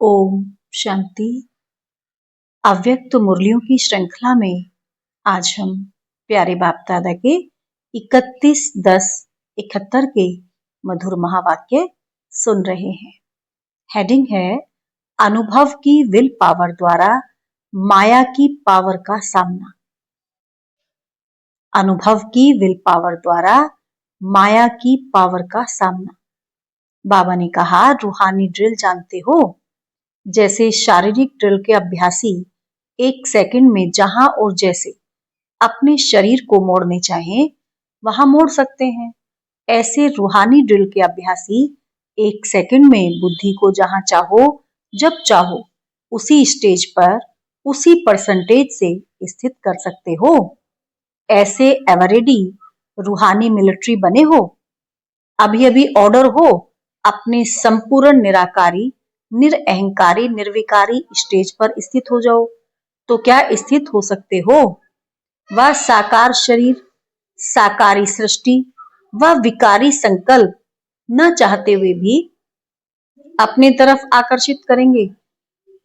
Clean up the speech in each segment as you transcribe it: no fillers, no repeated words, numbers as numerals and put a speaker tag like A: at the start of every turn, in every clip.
A: ओम शांति। अव्यक्त मुरलियों की श्रृंखला में आज हम प्यारे बाप दादा के 31-10-71 के मधुर महावाक्य सुन रहे हैं। हेडिंग है अनुभव की विल पावर द्वारा माया की पावर का सामना। अनुभव की विल पावर द्वारा माया की पावर का सामना। बाबा ने कहा, रूहानी ड्रिल जानते हो, जैसे शारीरिक ड्रिल के अभ्यासी 1 सेकंड में जहां और जैसे अपने शरीर को मोड़ने चाहें वहां मोड़ सकते हैं, ऐसे रूहानी ड्रिल के अभ्यासी 1 सेकंड में बुद्धि को जहां चाहो जब चाहो उसी स्टेज पर उसी परसेंटेज से स्थित कर सकते हो। ऐसे एवरेडी रूहानी मिलिट्री बने हो। अभी अभी ऑर्डर हो अपने संपूर्ण निराकारी, निरअहंकारी, निर्विकारी स्टेज पर स्थित हो जाओ, तो क्या स्थित हो सकते हो? वह साकार शरीर, साकारी सृष्टि, वह विकारी संकल्प न चाहते हुए भी अपने तरफ आकर्षित करेंगे।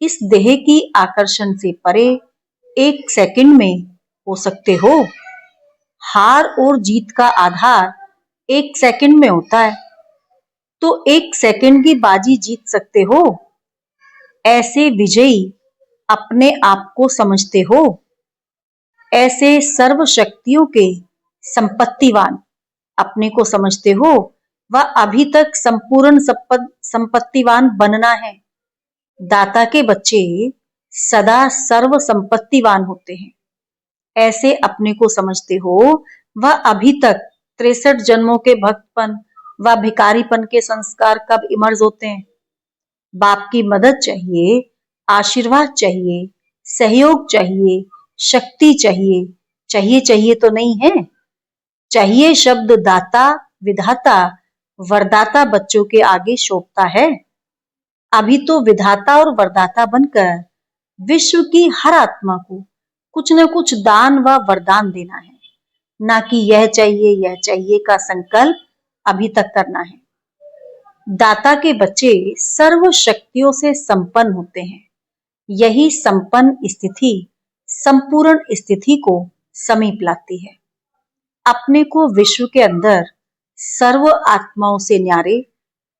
A: इस देह की आकर्षण से परे 1 सेकंड में हो सकते हो। हार और जीत का आधार 1 सेकंड में होता है, तो 1 सेकंड की बाजी जीत सकते हो। ऐसे विजयी अपने आप को समझते हो। ऐसे सर्व शक्तियों के संपत्तिवान अपने को समझते हो। वह अभी तक संपूर्ण संपत्तिवान बनना है। दाता के बच्चे सदा सर्व संपत्तिवान होते हैं। ऐसे अपने को समझते हो। वह अभी तक 63 जन्मों के भक्तपन व भिखारीपन के संस्कार कब इमर्ज होते हैं। बाप की मदद चाहिए, आशीर्वाद चाहिए, सहयोग चाहिए, शक्ति चाहिए। चाहिए तो नहीं है। चाहिए शब्द दाता, विधाता, वरदाता बच्चों के आगे शोभता है। अभी तो विधाता और वरदाता बनकर विश्व की हर आत्मा को कुछ न कुछ दान व वरदान देना है, ना कि यह चाहिए का संकल्प अभी तक करना है। दाता के बच्चे सर्व शक्तियों से संपन्न होते हैं। यही संपन्न स्थिति संपूर्ण स्थिति को समीप लाती है। अपने को विश्व के अंदर सर्व आत्माओं से न्यारे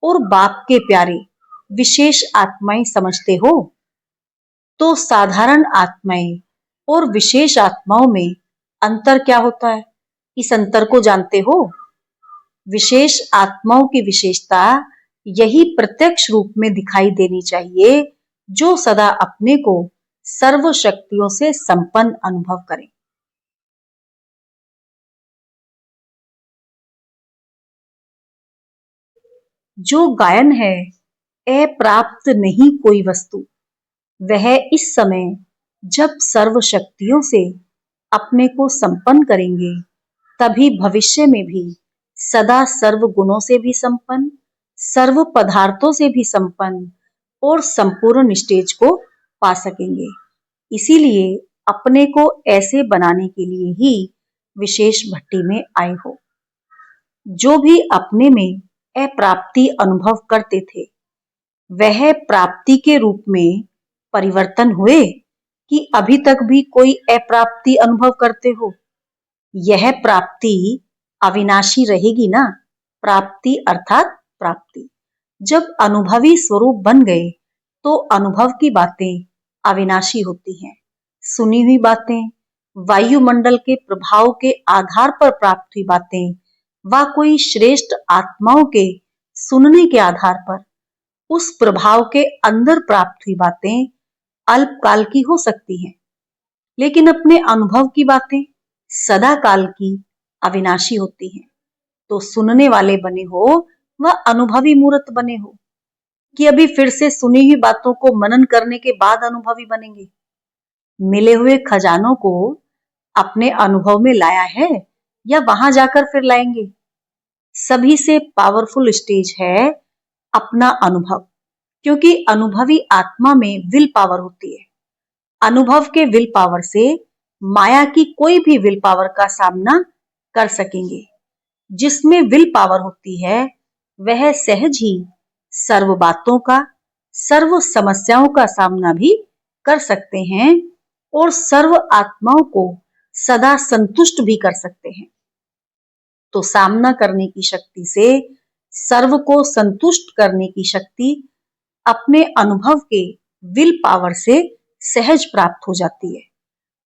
A: और बाप के प्यारे विशेष आत्माएं समझते हो, तो साधारण आत्माएं और विशेष आत्माओं में अंतर क्या होता है, इस अंतर को जानते हो? विशेष आत्माओं की विशेषता यही प्रत्यक्ष रूप में दिखाई देनी चाहिए, जो सदा अपने को सर्व शक्तियों से संपन्न अनुभव करें। जो गायन है, अप्राप्त नहीं कोई वस्तु, वह इस समय जब सर्व शक्तियों से अपने को संपन्न करेंगे, तभी भविष्य में भी सदा सर्व गुणों से भी संपन्न, सर्व पदार्थों से भी संपन्न और संपूर्ण स्टेज को पा सकेंगे। इसीलिए अपने को ऐसे बनाने के लिए ही विशेष भट्टी में आए हो। जो भी अपने में अप्राप्ति अनुभव करते थे, वह प्राप्ति के रूप में परिवर्तन हुए कि अभी तक भी कोई अप्राप्ति अनुभव करते हो? यह प्राप्ति अविनाशी रहेगी ना। प्राप्ति अर्थात प्राप्ति। जब अनुभवी स्वरूप बन गए तो अनुभव की बातें अविनाशी होती हैं। सुनी हुई बातें, वायुमंडल के प्रभाव के आधार पर प्राप्त हुई बातें व कोई श्रेष्ठ आत्माओं के सुनने के आधार पर उस प्रभाव के अंदर प्राप्त हुई बातें अल्पकाल की हो सकती हैं, लेकिन अपने अनुभव की बातें सदा काल की अविनाशी होती हैं। तो सुनने वाले बने हो व अनुभवी मूर्त बने हो कि अभी फिर से सुनी हुई बातों को मनन करने के बाद अनुभवी बनेंगे। मिले हुए खजानों को अपने अनुभव में लाया है या वहां जाकर फिर लाएंगे? सभी से पावरफुल स्टेज है अपना अनुभव, क्योंकि अनुभवी आत्मा में विल पावर होती है। अनुभव के विल पावर से माया की कोई भी विल पावर का सामना कर सकेंगे। जिसमें विल पावर होती है, वह सहज ही सर्व बातों का सर्व समस्याओं का सामना भी कर सकते हैं और सर्व आत्माओं को सदा संतुष्ट भी कर सकते हैं। तो सामना करने की शक्ति से सर्व को संतुष्ट करने की शक्ति अपने अनुभव के विल पावर से सहज प्राप्त हो जाती है।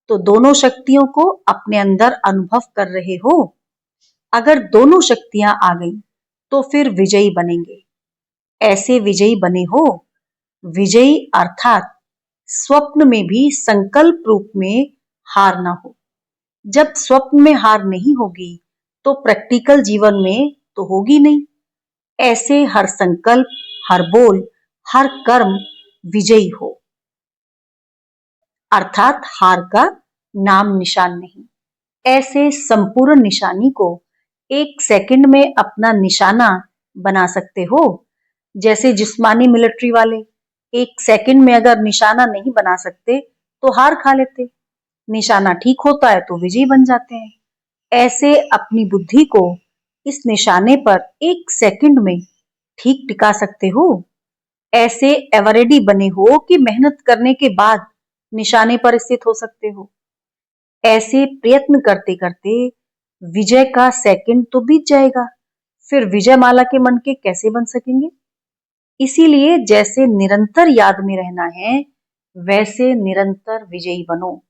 A: तो दोनों शक्तियों को अपने अंदर अनुभव कर रहे हो। अगर दोनों शक्तियां आ गई तो फिर विजयी बनेंगे। ऐसे विजयी बने हो। विजयी अर्थात स्वप्न में भी संकल्प रूप में हार ना हो। जब स्वप्न में हार नहीं होगी तो प्रैक्टिकल जीवन में तो होगी नहीं। ऐसे हर संकल्प, हर बोल, हर कर्म विजयी हो, अर्थात हार का नाम निशान नहीं। ऐसे संपूर्ण निशानी को 1 सेकंड में अपना निशाना बना सकते हो। जैसे जिस्मानी मिलिट्री वाले 1 सेकंड में अगर निशाना नहीं बना सकते तो हार खा लेते। निशाना ठीक होता है तो विजयी बन जाते हैं। ऐसे अपनी बुद्धि को इस निशाने पर 1 सेकंड में ठीक टिका सकते हो। ऐसे एवरेडी बने हो कि मेहनत करने के बाद निशाने पर स्थित हो सकते हो। ऐसे प्रयत्न करते करते विजय का सेकंड तो बीत जाएगा, फिर विजय माला के मन के कैसे बन सकेंगे। इसीलिए जैसे निरंतर याद में रहना है वैसे निरंतर विजयी बनो।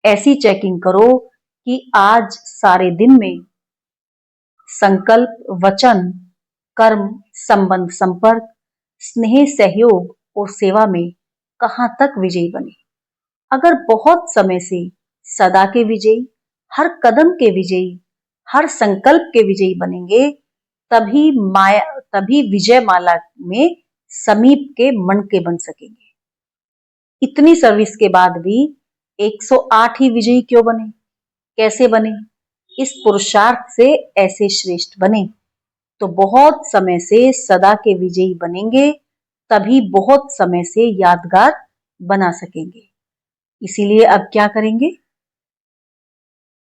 A: ऐसी चेकिंग करो कि आज सारे दिन में संकल्प, वचन, कर्म, संबंध, संपर्क, स्नेह, सहयोग और सेवा में कहां तक विजयी बने। अगर बहुत समय से सदा के विजयी, हर कदम के विजयी, हर संकल्प के विजयी बनेंगे, तभी विजय माला में समीप के मन के बन सकेंगे। इतनी सर्विस के बाद भी 108 ही विजयी क्यों बने? कैसे बने? इस पुरुषार्थ से ऐसे श्रेष्ठ बने तो बहुत समय से सदा के विजयी बनेंगे, तभी बहुत समय से यादगार बना सकेंगे। इसीलिए अब क्या करेंगे?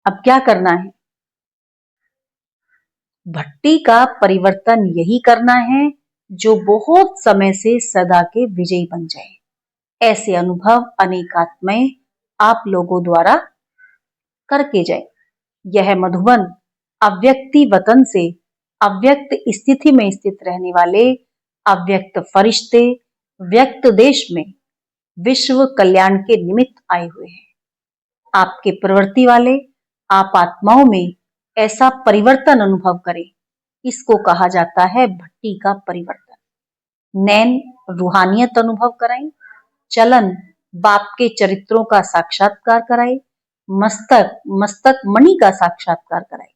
A: अब क्या करना है? भट्टी का परिवर्तन यही करना है जो बहुत समय से सदा के विजयी बन जाए। ऐसे अनुभव अनेकात्मय आप लोगों द्वारा करके जाए। यह मधुबन अव्यक्ति वतन से अव्यक्त स्थिति में स्थित रहने वाले अव्यक्त फरिश्ते व्यक्त देश में विश्व कल्याण के निमित्त आए हुए हैं। आपके प्रवृत्ति वाले आप आत्माओं में ऐसा परिवर्तन अनुभव करें। इसको कहा जाता है भट्टी का परिवर्तन। नैन रूहानियत अनुभव कराएं। चलन बाप के चरित्रों का साक्षात्कार कराए। मस्तक मणि का साक्षात्कार कराए।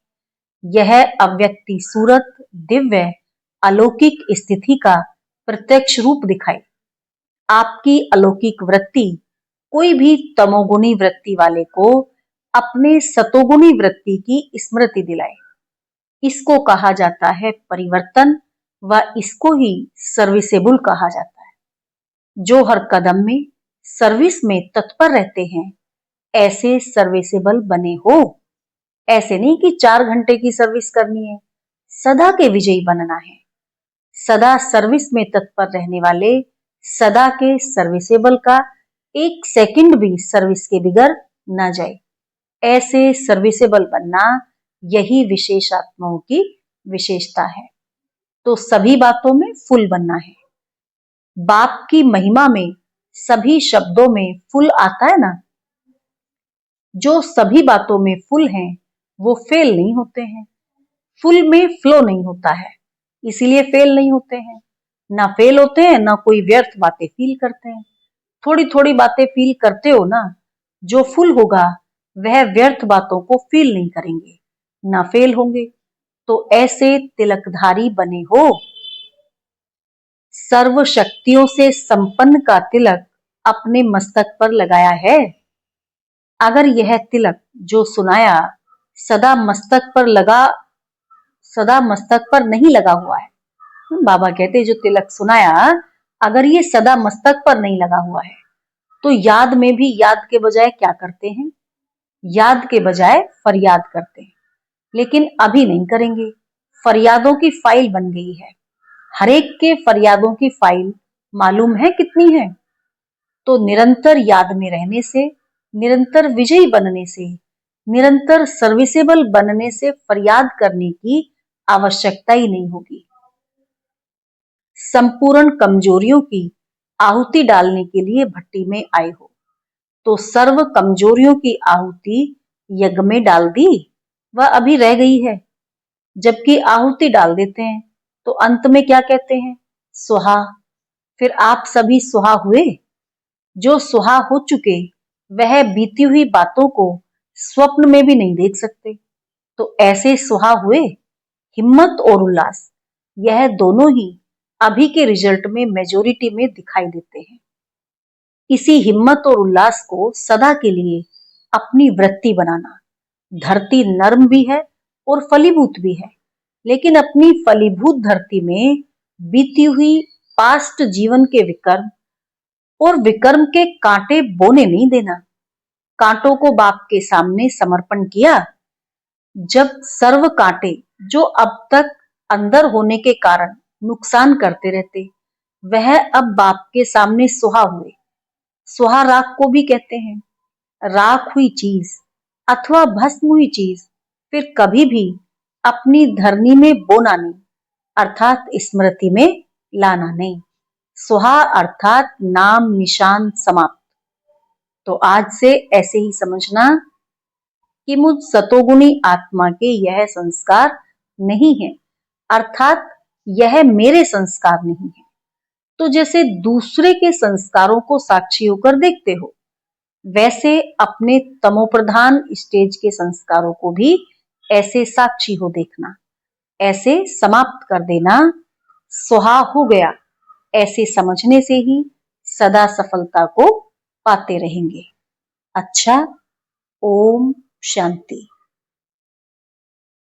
A: यह अव्यक्ति सूरत दिव्य अलौकिक स्थिति का प्रत्यक्ष रूप दिखाए। आपकी अलौकिक वृत्ति कोई भी तमोगुणी वृत्ति वाले को अपने सतोगुणी वृत्ति की स्मृति दिलाए। इसको कहा जाता है परिवर्तन व इसको ही सर्विसेबल कहा जाता है। जो हर कदम में सर्विस में तत्पर रहते हैं ऐसे सर्विसेबल बने हो। ऐसे नहीं कि 4 घंटे की सर्विस करनी है, सदा के विजयी बनना है। सदा सर्विस में तत्पर रहने वाले सदा के सर्विसेबल का 1 सेकंड भी सर्विस के बिगड़ न जाए। ऐसे सर्विसेबल बनना यही विशेष आत्माओं की विशेषता है। तो सभी बातों में फुल बनना है। बाप की महिमा में सभी शब्दों में फुल आता है ना। जो सभी बातों में फुल हैं वो फेल नहीं होते हैं। फुल में फ्लो नहीं होता है, इसीलिए फेल नहीं होते हैं। ना फेल होते हैं ना कोई व्यर्थ बातें फील करते हैं। थोड़ी थोड़ी बातें फील करते हो ना, जो फुल होगा वह व्यर्थ बातों को फील नहीं करेंगे, ना फेल होंगे। तो ऐसे तिलकधारी बने हो। सर्व शक्तियों से संपन्न का तिलक अपने मस्तक पर लगाया है। अगर यह तिलक जो सुनाया सदा मस्तक पर नहीं लगा हुआ है, बाबा कहते जो तिलक सुनाया अगर ये सदा मस्तक पर नहीं लगा हुआ है तो याद में भी याद के बजाय क्या करते हैं? याद के बजाय फरियाद करते हैं। लेकिन अभी नहीं करेंगे। फरियादों की फाइल बन गई है। हरेक के फरियादों की फाइल मालूम है कितनी है? तो निरंतर याद में रहने से, निरंतर विजयी बनने से, निरंतर सर्विसेबल बनने से फरियाद करने की आवश्यकता ही नहीं होगी। संपूर्ण कमजोरियों की आहुति डालने के लिए भट्टी में आए हो, तो सर्व कमजोरियों की आहुति यज्ञ में डाल दी, वह अभी रह गई है। जबकि आहुति डाल देते हैं तो अंत में क्या कहते हैं? सुहा। फिर आप सभी सुहा हुए। जो सुहा हो चुके वह बीती हुई बातों को स्वप्न में भी नहीं देख सकते, तो ऐसे सुहा हुए। हिम्मत और उल्लास, यह दोनों ही अभी के रिजल्ट में मेजोरिटी में दिखाई देते हैं। इसी हिम्मत और उल्लास को सदा के लिए अपनी वृत्ति बनाना। धरती नर्म भी है और फलीभूत भी है, लेकिन अपनी फलीभूत धरती में बीती हुई पास्ट जीवन के विकर्म और विकर्म के कांटे बोने नहीं देना। कांटों को बाप के सामने समर्पण किया। जब सर्व कांटे जो अब तक अंदर होने के कारण नुकसान करते रहते, वह अब बाप के सामने सुहा हुए। सुहा राख को भी कहते हैं। राख हुई चीज अथवा भस्म हुई चीज फिर कभी भी अपनी धरनी में बोना नहीं, अर्थात स्मृति में लाना नहीं। सुहा अर्थात नाम निशान समाप्त। तो आज से ऐसे ही समझना कि मुझ सतोगुणी आत्मा के यह संस्कार नहीं है, अर्थात यह मेरे संस्कार नहीं है। तो जैसे दूसरे के संस्कारों को साक्षी होकर देखते हो, वैसे अपने तमोप्रधान स्टेज के संस्कारों को भी ऐसे साक्षी हो देखना, ऐसे समाप्त कर देना। सुहा हो गया, ऐसे समझने से ही सदा सफलता को पाते रहेंगे। अच्छा, ओम शांति।